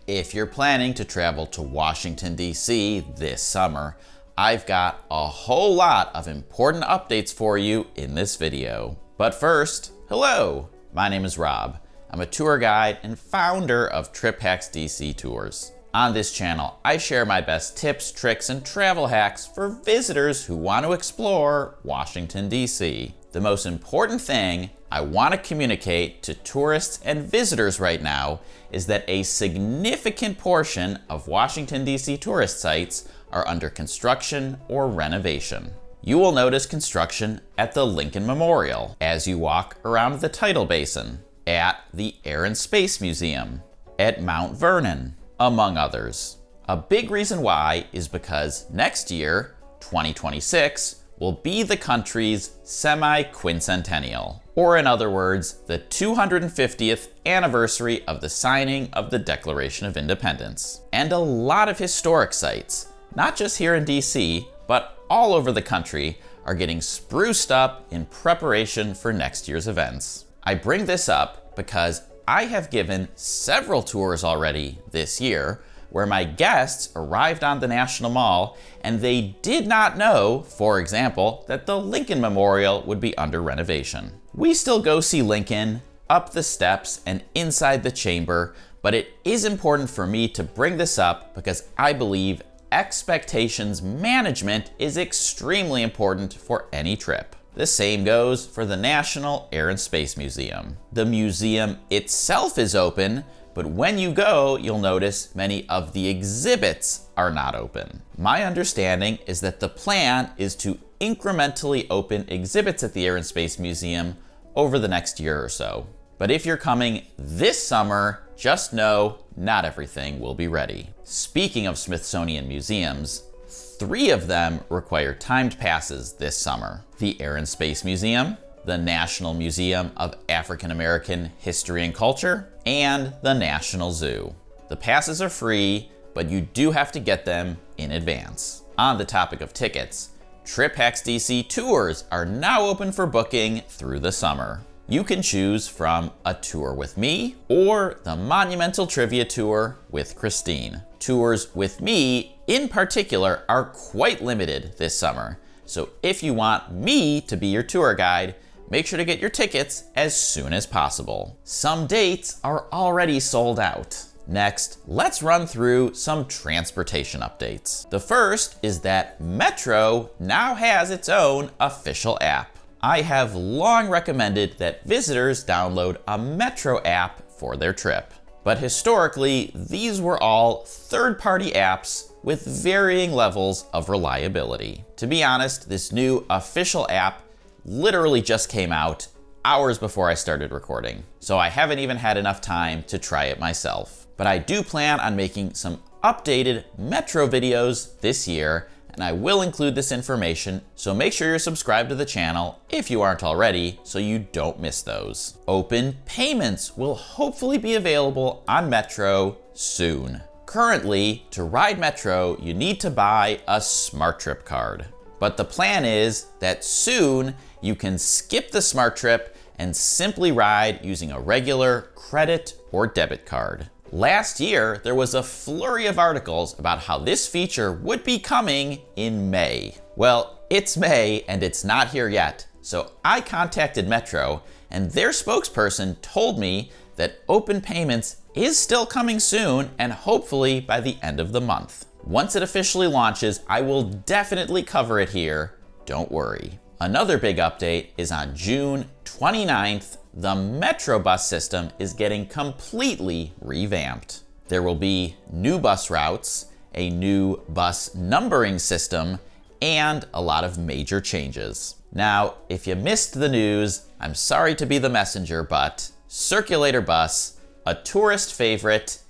If you're planning to travel to Washington, D.C. this summer, I've got a whole lot of important updates for you in this video. But first, hello, my name is Rob. I'm a tour guide and founder of Trip Hacks DC Tours. On this channel, I share my best tips, tricks, and travel hacks for visitors who want to explore Washington, D.C. The most important thing I want to communicate to tourists and visitors right now is that a significant portion of Washington, D.C. tourist sites are under construction or renovation. You will notice construction at the Lincoln Memorial as you walk around the tidal basin, at the Air and Space Museum, at Mount Vernon, among others. A big reason why is because next year, 2026, will be the country's semi-quincentennial, or in other words, the 250th anniversary of the signing of the Declaration of Independence. And a lot of historic sites, not just here in DC, but all over the country, are getting spruced up in preparation for next year's events. I bring this up because I have given several tours already this year where my guests arrived on the National Mall and they did not know, for example, that the Lincoln Memorial would be under renovation. We still go see Lincoln, up the steps and inside the chamber, but it is important for me to bring this up because I believe expectations management is extremely important for any trip. The same goes for the National Air and Space Museum. The museum itself is open, but when you go, you'll notice many of the exhibits are not open. My understanding is that the plan is to incrementally open exhibits at the Air and Space Museum over the next year or so. But if you're coming this summer, just know not everything will be ready. Speaking of Smithsonian museums, 3 of them require timed passes this summer: the Air and Space Museum, the National Museum of African American History and Culture, and the National Zoo. The passes are free, but you do have to get them in advance. On the topic of tickets, Trip Hacks DC Tours are now open for booking through the summer. You can choose from a tour with me or the Monumental Trivia Tour with Christine. Tours with me, in particular, are quite limited this summer. So if you want me to be your tour guide, make sure to get your tickets as soon as possible. Some dates are already sold out. Next, let's run through some transportation updates. The first is that Metro now has its own official app. I have long recommended that visitors download a Metro app for their trip. But historically, these were all third-party apps with varying levels of reliability. To be honest, this new official app literally just came out hours before I started recording, so I haven't even had enough time to try it myself. But I do plan on making some updated Metro videos this year, and I will include this information, so make sure you're subscribed to the channel if you aren't already so you don't miss those. Open payments will hopefully be available on Metro soon. Currently, to ride Metro, you need to buy a Smart Trip card. But the plan is that soon you can skip the Smart Trip and simply ride using a regular credit or debit card. Last year, there was a flurry of articles about how this feature would be coming in May. Well, it's May and it's not here yet, so I contacted Metro and their spokesperson told me that open payments is still coming soon and hopefully by the end of the month. Once it officially launches, I will definitely cover it here, don't worry. Another big update is on June 29th, the Metro bus system is getting completely revamped. There will be new bus routes, a new bus numbering system, and a lot of major changes. Now, if you missed the news, I'm sorry to be the messenger, but Circulator Bus, a tourist favorite,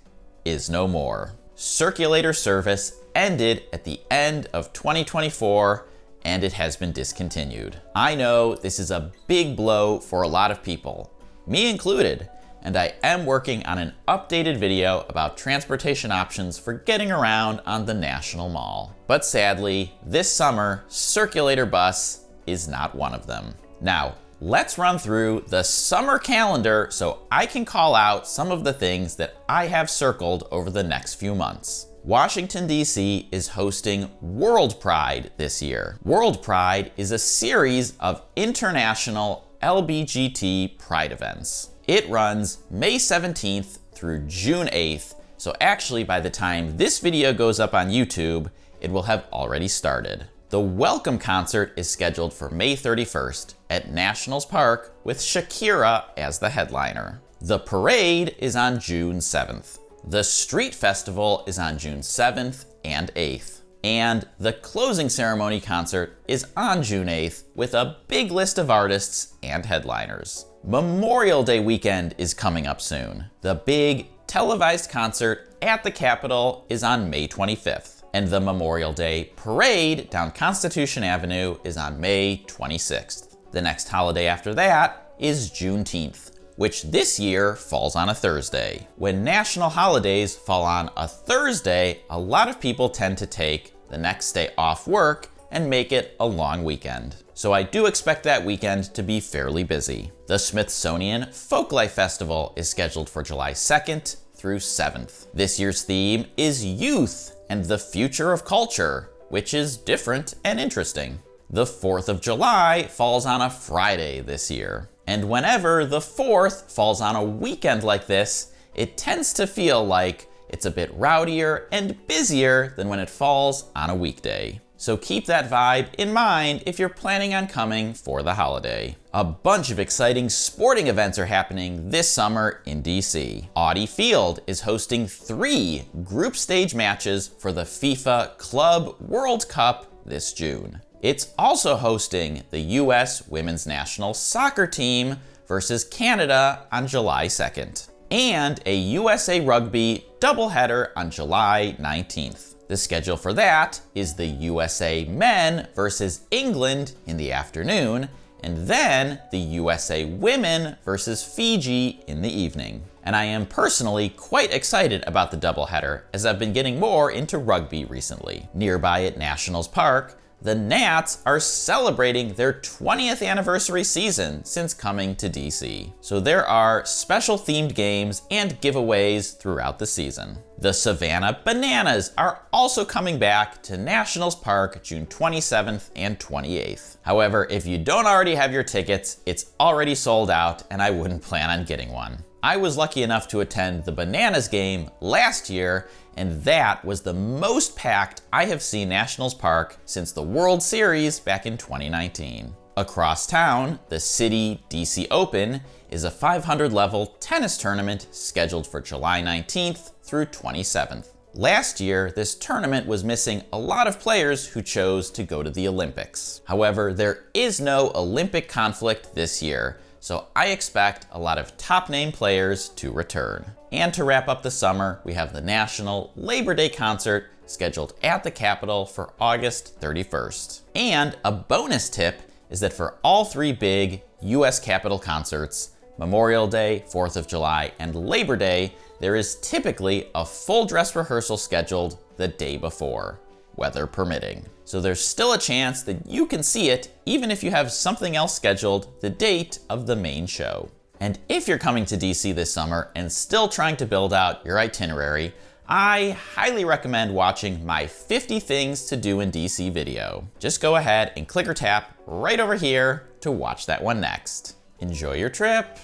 is no more. Circulator service ended at the end of 2024 and it has been discontinued. I know this is a big blow for a lot of people, me included, and I am working on an updated video about transportation options for getting around on the National Mall. But sadly, this summer, Circulator Bus is not one of them. Now, let's run through the summer calendar so I can call out some of the things that I have circled over the next few months. Washington, D.C. is hosting World Pride this year. World Pride is a series of international LBGT pride events. It runs May 17th through June 8th, so actually by the time this video goes up on YouTube, it will have already started. The welcome concert is scheduled for May 31st at Nationals Park with Shakira as the headliner. The parade is on June 7th. The street festival is on June 7th and 8th. And the closing ceremony concert is on June 8th with a big list of artists and headliners. Memorial Day weekend is coming up soon. The big televised concert at the Capitol is on May 25th. And the Memorial Day parade down Constitution Avenue is on May 26th. The next holiday after that is Juneteenth, which this year falls on a Thursday. When national holidays fall on a Thursday, a lot of people tend to take the next day off work and make it a long weekend. So I do expect that weekend to be fairly busy. The Smithsonian Folklife Festival is scheduled for July 2nd through 7th. This year's theme is youth and the future of culture, which is different and interesting. The 4th of July falls on a Friday this year. And whenever the 4th falls on a weekend like this, it tends to feel like it's a bit rowdier and busier than when it falls on a weekday. So keep that vibe in mind if you're planning on coming for the holiday. A bunch of exciting sporting events are happening this summer in DC. Audi Field is hosting 3 group stage matches for the FIFA Club World Cup this June. It's also hosting the US Women's National Soccer Team versus Canada on July 2nd, and a USA Rugby doubleheader on July 19th. The schedule for that is the USA Men versus England in the afternoon, and then the USA Women versus Fiji in the evening. And I am personally quite excited about the doubleheader as I've been getting more into rugby recently. Nearby at Nationals Park, the Nats are celebrating their 20th anniversary season since coming to DC. So there are special themed games and giveaways throughout the season. The Savannah Bananas are also coming back to Nationals Park June 27th and 28th. However, if you don't already have your tickets, it's already sold out and I wouldn't plan on getting one. I was lucky enough to attend the Bananas game last year, and that was the most packed I have seen Nationals Park since the World Series back in 2019. Across town, the City DC Open is a 500-level tennis tournament scheduled for July 19th through 27th. Last year, this tournament was missing a lot of players who chose to go to the Olympics. However, there is no Olympic conflict this year, so I expect a lot of top-name players to return. And to wrap up the summer, we have the National Labor Day concert scheduled at the Capitol for August 31st. And a bonus tip is that for all 3 big US Capitol concerts, Memorial Day, 4th of July, and Labor Day, there is typically a full dress rehearsal scheduled the day before, weather permitting. So there's still a chance that you can see it even if you have something else scheduled the date of the main show. And if you're coming to DC this summer and still trying to build out your itinerary, I highly recommend watching my 50 things to do in DC video. Just go ahead and click or tap right over here to watch that one next. Enjoy your trip.